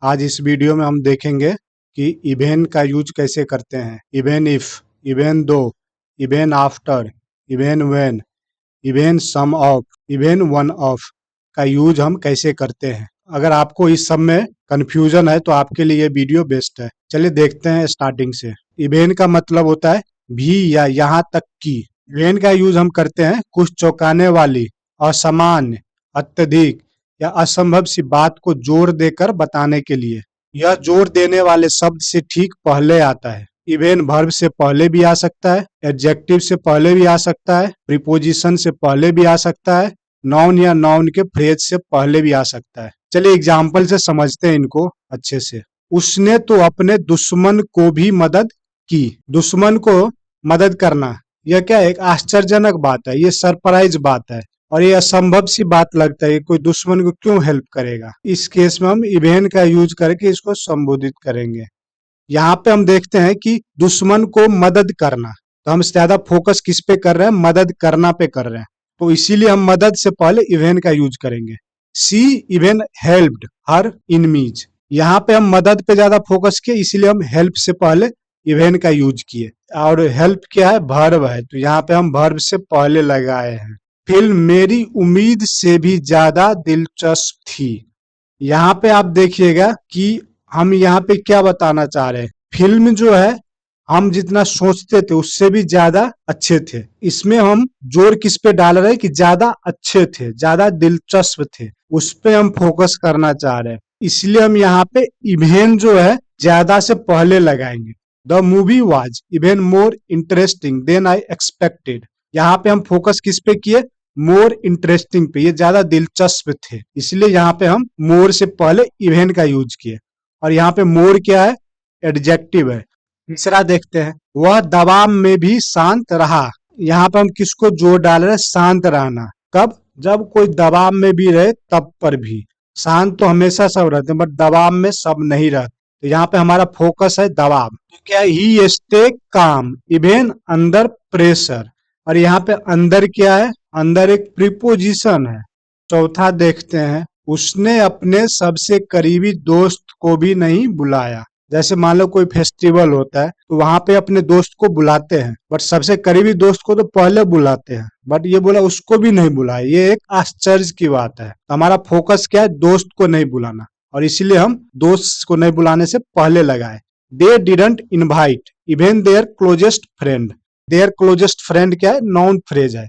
आज इस वीडियो में हम देखेंगे कि इवेन का यूज कैसे करते हैं। Even if, even though, even after, even when, even some of, even one of का यूज हम कैसे करते हैं। अगर आपको इस सब में कंफ्यूजन है तो आपके लिए ये वीडियो बेस्ट है। चलिए देखते हैं स्टार्टिंग से। इवेन का मतलब होता है भी या यहाँ तक की। इवेन का यूज हम करते हैं कुछ चौंकाने वाली, असामान्य, अत्यधिक या असंभव सी बात को जोर देकर बताने के लिए। यह जोर देने वाले शब्द से ठीक पहले आता है। इवेन वर्ब से पहले भी आ सकता है, एडजेक्टिव से पहले भी आ सकता है, प्रीपोजिशन से पहले भी आ सकता है, नाउन या नाउन के फ्रेज से पहले भी आ सकता है। चलिए एग्जाम्पल से समझते हैं इनको अच्छे से। उसने तो अपने दुश्मन को भी मदद की। दुश्मन को मदद करना यह क्या एक आश्चर्यजनक बात है, ये सरप्राइज बात है और ये असंभव सी बात लगता है। कोई दुश्मन को क्यों हेल्प करेगा। इस केस में हम इवेन का यूज करके इसको संबोधित करेंगे। यहाँ पे हम देखते हैं कि दुश्मन को मदद करना, तो हम ज्यादा फोकस किस पे कर रहे हैं, मदद करना पे कर रहे हैं, तो इसीलिए हम मदद से पहले इवेन का यूज करेंगे। सी इवेन हेल्प्ड हर इनमीज, यहाँ पे हम मदद पे ज्यादा फोकस किए इसीलिए हम हेल्प से पहले इवेन का यूज किए। और हेल्प क्या है, वर्ब है, तो यहाँ पे हम वर्ब से पहले लगाए हैं। फिल्म मेरी उम्मीद से भी ज्यादा दिलचस्प थी। यहाँ पे आप देखिएगा कि हम यहाँ पे क्या बताना चाह रहे हैं। फिल्म जो है हम जितना सोचते थे उससे भी ज्यादा अच्छे थे। इसमें हम जोर किस पे डाल रहे हैं कि ज्यादा अच्छे थे, ज्यादा दिलचस्प थे, उस पे हम फोकस करना चाह रहे हैं। इसलिए हम यहाँ पे इवेन जो है ज्यादा से पहले लगाएंगे। The movie was even more interesting than I expected. यहाँ पे हम फोकस किस पे किए, मोर इंटरेस्टिंग पे, ये ज्यादा दिलचस्प थे, इसलिए यहाँ पे हम मोर से पहले इवेन का यूज किए। और यहाँ पे मोर क्या है, एडजेक्टिव है। तीसरा देखते हैं, वह दबाव में भी शांत रहा। यहाँ पे हम किसको जोर डाल रहे हैं, शांत रहना। कब, जब कोई दबाव में भी रहे तब पर भी। शांत तो हमेशा सब रहते हैं बट दबाव में सब नहीं रहते, तो यहाँ पे हमारा फोकस है दबाव। तो क्या, he stay calm even under pressure. और यहाँ पे अंदर क्या है, अंदर एक प्रीपोजिशन है। चौथा देखते हैं, उसने अपने सबसे करीबी दोस्त को भी नहीं बुलाया। जैसे मान लो कोई फेस्टिवल होता है तो वहां पे अपने दोस्त को बुलाते हैं, बट सबसे करीबी दोस्त को तो पहले बुलाते हैं, बट ये बोला उसको भी नहीं बुलाया, ये एक आश्चर्य की बात है। तो हमारा फोकस क्या है, दोस्त को नहीं बुलाना, और इसीलिए हम दोस्त को नहीं बुलाने से पहले लगाए। They didn't invite even their closest friend. Their closest friend क्या है, नाउन फ्रेज है,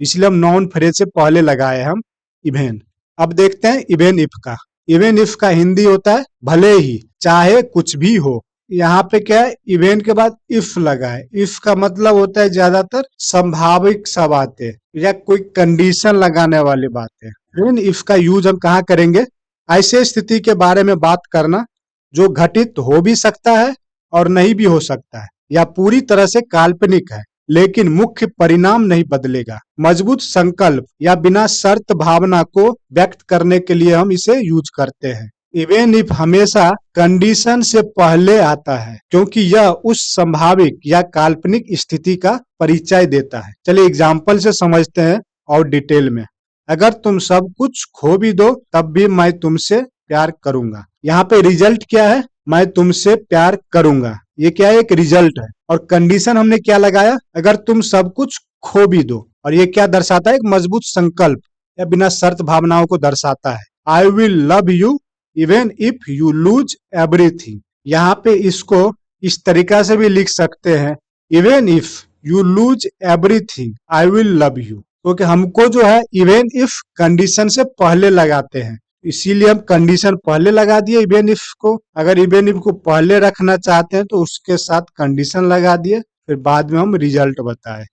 इसलिए हम नाउन फ्रेज से पहले लगाए हम इवेन। अब देखते हैं इवेन इफ का। इवेन इफ का हिंदी होता है भले ही, चाहे कुछ भी हो। यहाँ पे क्या है, इवेन के बाद इफ लगा है। इफ का मतलब होता है ज्यादातर संभाविक सा बातें या कोई कंडीशन लगाने वाली बातें। इवेन इफ का यूज हम कहाँ करेंगे, ऐसे स्थिति के बारे में बात करना जो घटित हो भी सकता है और नहीं भी हो सकता है, या पूरी तरह से काल्पनिक है लेकिन मुख्य परिणाम नहीं बदलेगा। मजबूत संकल्प या बिना शर्त भावना को व्यक्त करने के लिए हम इसे यूज करते हैं। इवेन इफ हमेशा कंडीशन से पहले आता है क्योंकि यह उस संभाविक या काल्पनिक स्थिति का परिचय देता है। चलिए एग्जाम्पल से समझते हैं और डिटेल में। अगर तुम सब कुछ खो भी दो तब भी मैं तुमसे प्यार करूंगा। यहाँ पे रिजल्ट क्या है, मैं तुमसे प्यार करूंगा, ये क्या है, एक रिजल्ट है। और कंडीशन हमने क्या लगाया, अगर तुम सब कुछ खो भी दो, और ये क्या दर्शाता है, एक मजबूत संकल्प या बिना शर्त भावनाओं को दर्शाता है। I will love you even if you lose everything. यहाँ पे इसको इस तरीका से भी लिख सकते हैं, even if you lose everything I will love you, क्योंकि हमको जो है इवन इफ कंडीशन से पहले लगाते हैं, इसीलिए हम कंडीशन पहले लगा दिए इवेन इफ को। अगर इवेन इफ को पहले रखना चाहते हैं तो उसके साथ कंडीशन लगा दिए, फिर बाद में हम रिजल्ट बताए।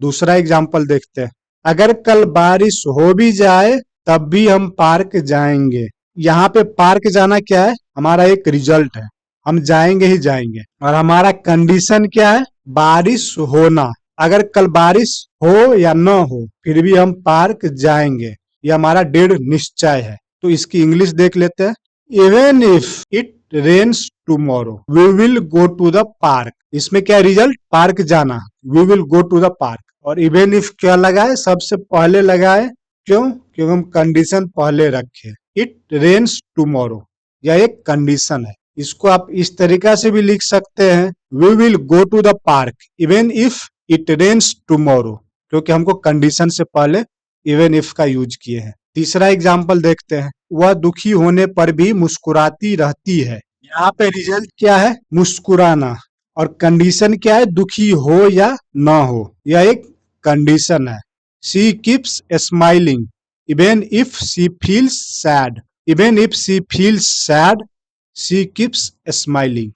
दूसरा एग्जांपल देखते हैं, अगर कल बारिश हो भी जाए तब भी हम पार्क जाएंगे। यहाँ पे पार्क जाना क्या है, हमारा एक रिजल्ट है, हम जाएंगे ही जाएंगे। और हमारा कंडीशन क्या है, बारिश होना। अगर कल बारिश हो या न हो फिर भी हम पार्क जाएंगे, ये हमारा दृढ़ निश्चय है। तो इसकी इंग्लिश देख लेते हैं, even if it rains tomorrow we will go to the park. इसमें क्या रिजल्ट, पार्क जाना, we will go to the park. और इवन इफ क्या लगाए, सबसे पहले लगाए, क्यों, क्योंकि हम कंडीशन पहले रखे, इट रेन्स टुमारो। यह एक कंडीशन है। इसको आप इस तरीका से भी लिख सकते हैं, we will go to the park even if it rains tomorrow, क्योंकि हमको कंडीशन से पहले इवन इफ का यूज किए हैं। तीसरा एग्जाम्पल देखते हैं, वह दुखी होने पर भी मुस्कुराती रहती है। यहाँ पे रिजल्ट क्या है, मुस्कुराना, और कंडीशन क्या है, दुखी हो या ना हो, यह एक कंडीशन है। She keeps smiling even if she feels sad, even if she feels sad she keeps smiling.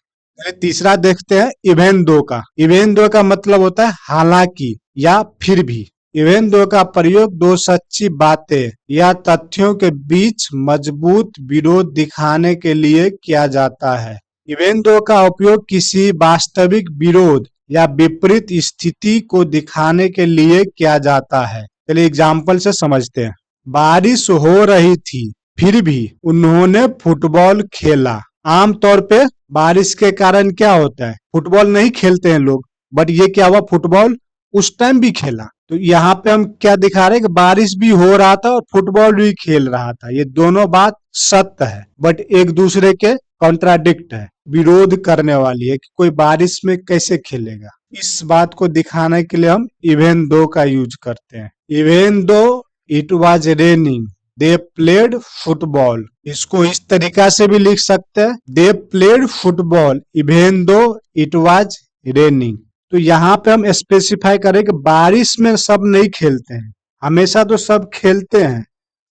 तीसरा देखते हैं इवन दो का। इवन दो का मतलब होता है हालांकि या फिर भी। इवन दो का प्रयोग दो सच्ची बातें या तथ्यों के बीच मजबूत विरोध दिखाने के लिए किया जाता है। इवन दो का उपयोग किसी वास्तविक विरोध या विपरीत स्थिति को दिखाने के लिए किया जाता है। चलिए एग्जाम्पल से समझते हैं। बारिश हो रही थी फिर भी उन्होंने फुटबॉल खेला। आमतौर पे बारिश के कारण क्या होता है, फुटबॉल नहीं खेलते हैं लोग, बट ये क्या हुआ, फुटबॉल उस टाइम भी खेला। तो यहाँ पे हम क्या दिखा रहे हैं कि बारिश भी हो रहा था और फुटबॉल भी खेल रहा था। ये दोनों बात सत्य है, बट एक दूसरे के कॉन्ट्राडिक्ट है, विरोध करने वाली है कि कोई बारिश में कैसे खेलेगा। इस बात को दिखाने के लिए हम इवन दो का यूज करते हैं। इवन दो it was raining they played football. इसको इस तरीका से भी लिख सकते हैं, they played football even though it was raining. तो यहाँ पे हम स्पेसिफाई करें कि बारिश में सब नहीं खेलते हैं, हमेशा तो सब खेलते हैं,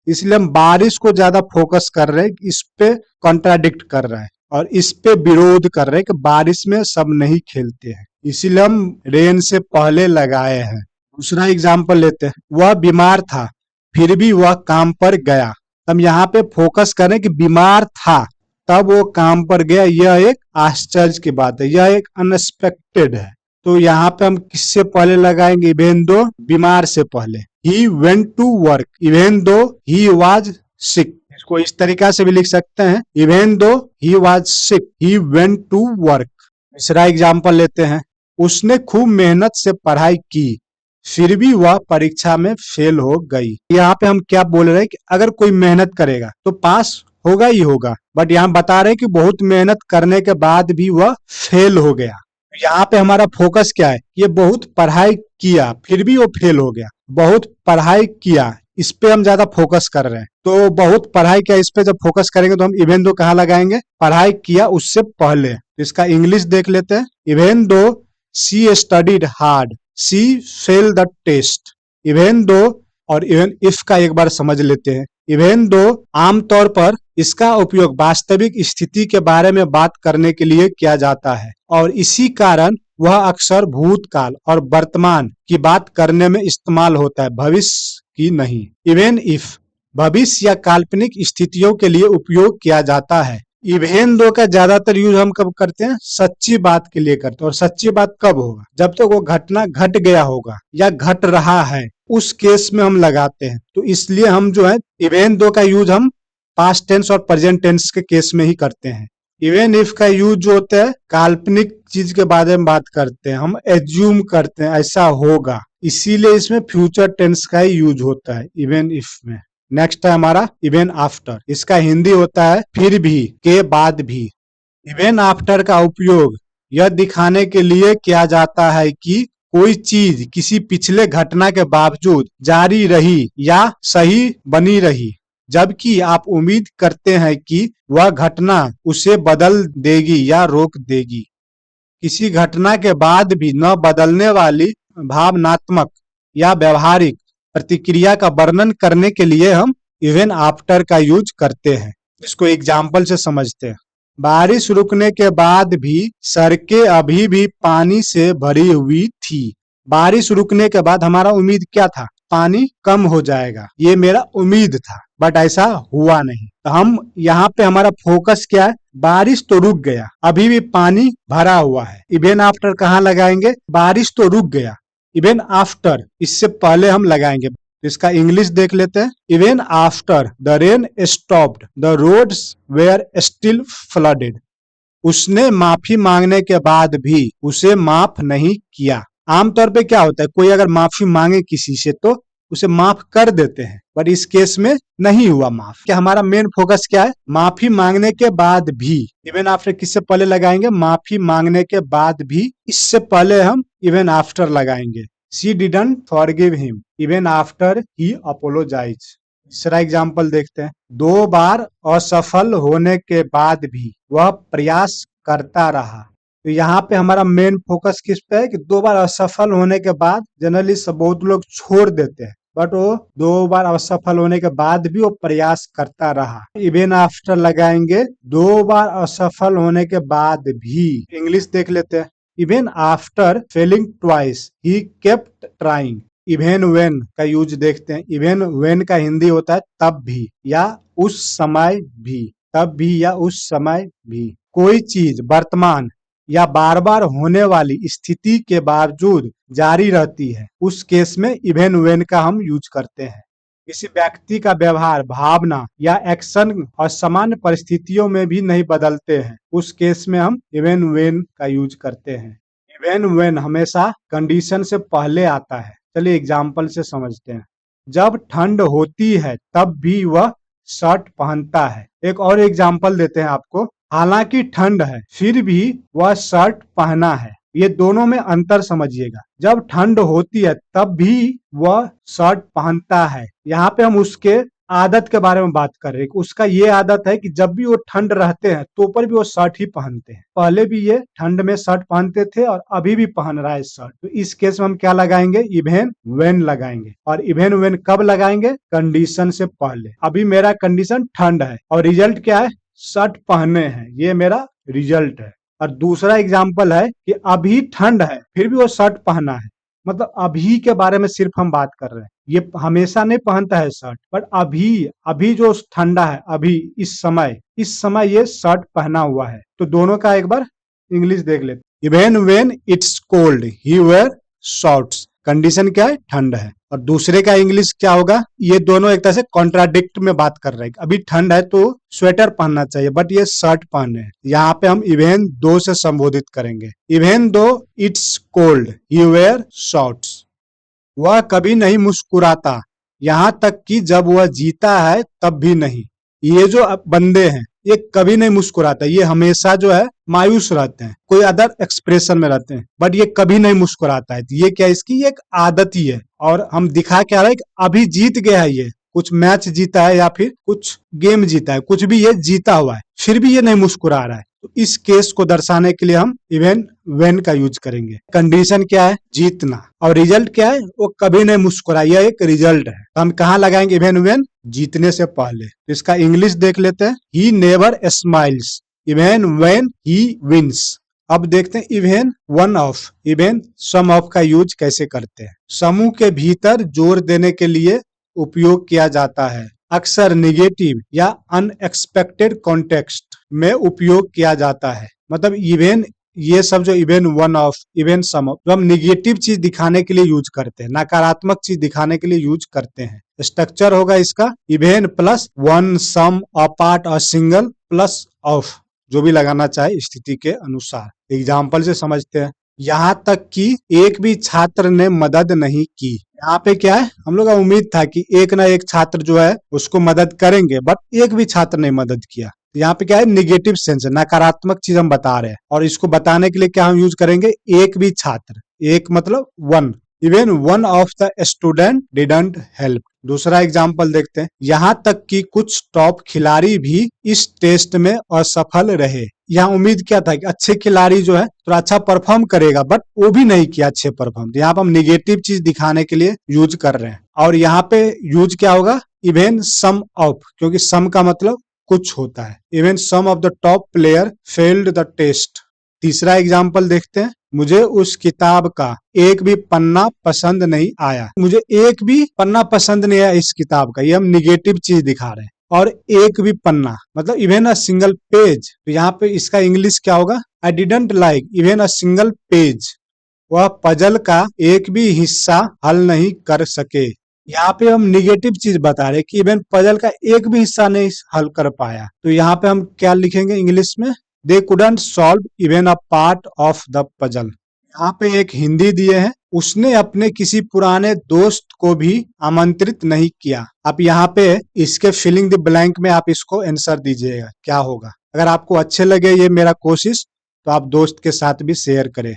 इसलिए हम बारिश को ज्यादा फोकस कर रहे हैं, इस पे कॉन्ट्राडिक्ट कर रहे हैं और इस पे विरोध कर रहे हैं कि बारिश में सब नहीं खेलते हैं, इसीलिए हम रेन से पहले लगाए हैं। दूसरा एग्जाम्पल लेते हैं, वह बीमार था फिर भी वह काम पर गया। हम यहाँ पे फोकस करें कि बीमार था तब वो काम पर गया, यह एक आश्चर्य की बात है, यह एक अनएक्सपेक्टेड है। तो यहाँ पे हम किससे पहले लगाएंगे, इवन दो, बीमार से पहले। He went to work even though he was सिक। इसको इस तरीका से भी लिख सकते हैं, even though he was sick he went to work. तीसरा एग्जाम्पल लेते हैं, उसने खूब मेहनत से पढ़ाई की फिर भी वह परीक्षा में फेल हो गई। यहाँ पे हम क्या बोल रहे हैं कि अगर कोई मेहनत करेगा तो पास होगा ही होगा, बट यहाँ बता रहे हैं कि बहुत मेहनत करने के बाद भी वह फेल हो गया। यहाँ पे हमारा फोकस क्या है, ये बहुत पढ़ाई किया फिर भी वो फेल हो गया, बहुत पढ़ाई किया, इस पे हम ज्यादा फोकस कर रहे हैं। तो बहुत पढ़ाई किया, इस पे जब फोकस करेंगे तो हम इवन दो कहाँ लगाएंगे, पढ़ाई किया उससे पहले। तो इसका इंग्लिश देख लेते हैं, even though she studied hard she fail the test. Even though और इवन इफ का एक बार समझ लेते हैं। इवन दो आमतौर पर इसका उपयोग वास्तविक स्थिति के बारे में बात करने के लिए किया जाता है और इसी कारण वह अक्सर भूतकाल और वर्तमान की बात करने में इस्तेमाल होता है, भविष्य की नहीं। इवन इफ भविष्य या काल्पनिक स्थितियों के लिए उपयोग किया जाता है। इवन दो का ज्यादातर यूज हम कब करते हैं, सच्ची बात के लिए करते हैं, और सच्ची बात कब होगा, जब तक वो घटना घट गया होगा या घट रहा है, उस केस में हम लगाते हैं। तो इसलिए हम जो है इवन दो का यूज हम पास्ट टेंस और प्रेजेंट टेंस के केस में ही करते हैं। इवन इफ का यूज जो होता है काल्पनिक चीज के बारे में बात करते हैं, हम एज्यूम करते हैं ऐसा होगा, इसीलिए इसमें फ्यूचर टेंस का ही यूज होता है इवन इफ में। नेक्स्ट है हमारा इवन आफ्टर। इसका हिंदी होता है फिर भी, के बाद भी। इवन आफ्टर का उपयोग यह दिखाने के लिए किया जाता है कि कोई चीज किसी पिछले घटना के बावजूद जारी रही या सही बनी रही, जबकि आप उम्मीद करते हैं कि वह घटना उसे बदल देगी या रोक देगी। किसी घटना के बाद भी न बदलने वाली भावनात्मक या व्यवहारिक प्रतिक्रिया का वर्णन करने के लिए हम इवन आफ्टर का यूज करते हैं। इसको एग्जाम्पल से समझते हैं। बारिश रुकने के बाद भी सड़कें अभी भी पानी से भरी हुई थी। बारिश रुकने के बाद हमारा उम्मीद क्या था, पानी कम हो जाएगा, ये मेरा उम्मीद था, बट ऐसा हुआ नहीं। तो हम यहाँ पे हमारा फोकस क्या है, बारिश तो रुक गया, अभी भी पानी भरा हुआ है। इवन आफ्टर कहाँ लगाएंगे, बारिश तो रुक गया, इवन आफ्टर इससे पहले हम लगाएंगे। इसका इंग्लिश देख लेते हैं। Even after the rain stopped the roads were still flooded. उसने माफी मांगने के बाद भी उसे माफ नहीं किया। आमतौर पे क्या होता है, कोई अगर माफी मांगे किसी से तो उसे माफ कर देते हैं, बट इस केस में नहीं हुआ माफ। क्या हमारा मेन फोकस क्या है? माफी मांगने के बाद भी, इवन आफ्टर किससे पहले लगाएंगे? माफी मांगने के बाद भी, इससे पहले हम इवन आफ्टर लगाएंगे। She didn't forgive him even after he apologize. दूसरा एग्जाम्पल देखते हैं। 2 बार असफल होने के बाद भी वह प्रयास करता रहा। तो यहाँ पे हमारा मेन फोकस किस पे है कि 2 बार असफल होने के बाद जनरली सब बहुत लोग छोड़ देते हैं, बट वो 2 बार असफल होने के बाद भी वो प्रयास करता रहा। इवन आफ्टर लगाएंगे 2 बार असफल होने के बाद भी। इंग्लिश देख लेते हैं। Even after failing twice he kept trying. Even when का यूज देखते हैं। इवन वेन का हिंदी होता है तब भी या उस समय भी। तब भी या उस समय भी। कोई चीज वर्तमान या बार बार होने वाली स्थिति के बावजूद जारी रहती है, उस केस में इवन वेन का हम यूज करते हैं। किसी व्यक्ति का व्यवहार, भावना या एक्शन असामान्य परिस्थितियों में भी नहीं बदलते हैं, उस केस में हम इवन वेन का यूज करते हैं। इवन वेन हमेशा कंडीशन से पहले आता है। चलिए एग्जाम्पल से समझते हैं। जब ठंड होती है तब भी वह शर्ट पहनता है। एक और एग्जाम्पल देते हैं आपको। हालांकि ठंड है फिर भी वह शर्ट पहना है। ये दोनों में अंतर समझिएगा। जब ठंड होती है तब भी वह शर्ट पहनता है, यहाँ पे हम उसके आदत के बारे में बात कर रहे हैं। उसका ये आदत है कि जब भी वो ठंड रहते हैं तो ऊपर भी वो शर्ट ही पहनते हैं। पहले भी ये ठंड में शर्ट पहनते थे और अभी भी पहन रहा है शर्ट। तो इस केस में हम क्या लगाएंगे? इवन वेन लगाएंगे। और इवन वेन कब लगाएंगे? कंडीशन से पहले। अभी मेरा कंडीशन ठंड है और रिजल्ट क्या है? शर्ट पहने हैं, ये मेरा रिजल्ट है। और दूसरा एग्जाम्पल है कि अभी ठंड है फिर भी वो शर्ट पहना है। मतलब अभी के बारे में सिर्फ हम बात कर रहे हैं। ये हमेशा नहीं पहनता है शर्ट, बट अभी जो ठंडा है, अभी इस समय ये शर्ट पहना हुआ है। तो दोनों का एक बार इंग्लिश देख लेते। Even when it's cold he wear shorts. Condition क्या है? ठंड है। और दूसरे का इंग्लिश क्या होगा? ये दोनों एक तरह से कॉन्ट्राडिक्ट में बात कर रहे हैं। अभी ठंड है तो स्वेटर पहनना चाहिए, बट ये शर्ट पहने हैं। यहाँ पे हम इवन दो से संबोधित करेंगे। Even though it's cold he wear shorts. वह कभी नहीं मुस्कुराता, यहाँ तक कि जब वह जीता है तब भी नहीं। ये जो बंदे हैं ये कभी नहीं मुस्कुराता, ये हमेशा जो है मायूस रहते हैं, कोई अदर एक्सप्रेशन में रहते हैं, बट ये कभी नहीं मुस्कुराता है। तो ये क्या, इसकी ये एक आदत ही है। और हम दिखा क्या रहे हैं कि अभी जीत गया है, ये कुछ मैच जीता है या फिर कुछ गेम जीता है, कुछ भी ये जीता हुआ है, फिर भी ये नहीं मुस्कुरा रहा है। तो इस केस को दर्शाने के लिए हम इवन वेन का यूज करेंगे। कंडीशन क्या है? जीतना। और रिजल्ट क्या है? वो कभी नहीं मुस्कुरा, यह एक रिजल्ट है। तो हम कहाँ लगाएंगे इवन वेन? जीतने से पहले। तो इसका इंग्लिश देख लेते हैं। He never smiles even when he wins. अब देखते हैं even one of, even some of का यूज कैसे करते हैं। समूह के भीतर जोर देने के लिए उपयोग किया जाता है। अक्सर निगेटिव या अनएक्सपेक्टेड कॉन्टेक्स्ट में उपयोग किया जाता है। मतलब इवन, ये सब जो even one of, even some of, जो हम निगेटिव चीज दिखाने के लिए यूज करते हैं, नकारात्मक चीज दिखाने के लिए यूज करते हैं। स्ट्रक्चर होगा इसका even plus one, some, a part, a single plus of, जो भी लगाना चाहे स्थिति के अनुसार। एग्जाम्पल से समझते हैं। यहाँ तक कि एक भी छात्र ने मदद नहीं की। यहाँ पे क्या है? हम लोग का उम्मीद था कि एक ना एक छात्र जो है उसको मदद करेंगे, बट एक भी छात्र ने मदद किया। यहाँ पे क्या है? निगेटिव सेंस है, नकारात्मक चीज हम बता रहे हैं। और इसको बताने के लिए क्या हम यूज करेंगे? एक भी छात्र, एक मतलब one. Even one of the student didn't help. दूसरा एग्जाम्पल देखते हैं। यहाँ तक कि कुछ टॉप खिलाड़ी भी इस टेस्ट में असफल रहे। यहाँ उम्मीद क्या था कि अच्छे खिलाड़ी जो है थोड़ा अच्छा परफॉर्म करेगा, बट वो भी नहीं किया अच्छे परफॉर्म। तो यहाँ पे हम निगेटिव चीज दिखाने के लिए यूज कर रहे हैं। और यहाँ पे यूज क्या होगा? इवन सम ऑफ, क्योंकि सम का मतलब कुछ होता है। Even some of the top player failed the test. तीसरा एग्जाम्पल देखते हैं। मुझे उस किताब का एक भी पन्ना पसंद नहीं आया। मुझे एक भी पन्ना पसंद नहीं आया इस किताब का, ये हम निगेटिव चीज दिखा रहे हैं। और एक भी पन्ना मतलब इवन अ सिंगल पेज। तो यहाँ पे इसका इंग्लिश क्या होगा? I didn't like even a single page. वह पजल का एक भी हिस्सा हल नहीं कर सके। यहाँ पे हम निगेटिव चीज बता रहे कि इवन पजल का एक भी हिस्सा नहीं हल कर पाया। तो यहाँ पे हम क्या लिखेंगे इंग्लिश में? They couldn't solve even a part of the puzzle. यहाँ पे एक हिंदी दिए हैं उसने अपने किसी पुराने दोस्त को भी आमंत्रित नहीं किया। आप यहाँ पे इसके फिलिंग द ब्लैंक में आप इसको आंसर दीजिएगा, क्या होगा। अगर आपको अच्छे लगे ये मेरा कोशिश तो आप दोस्त के साथ भी शेयर करें।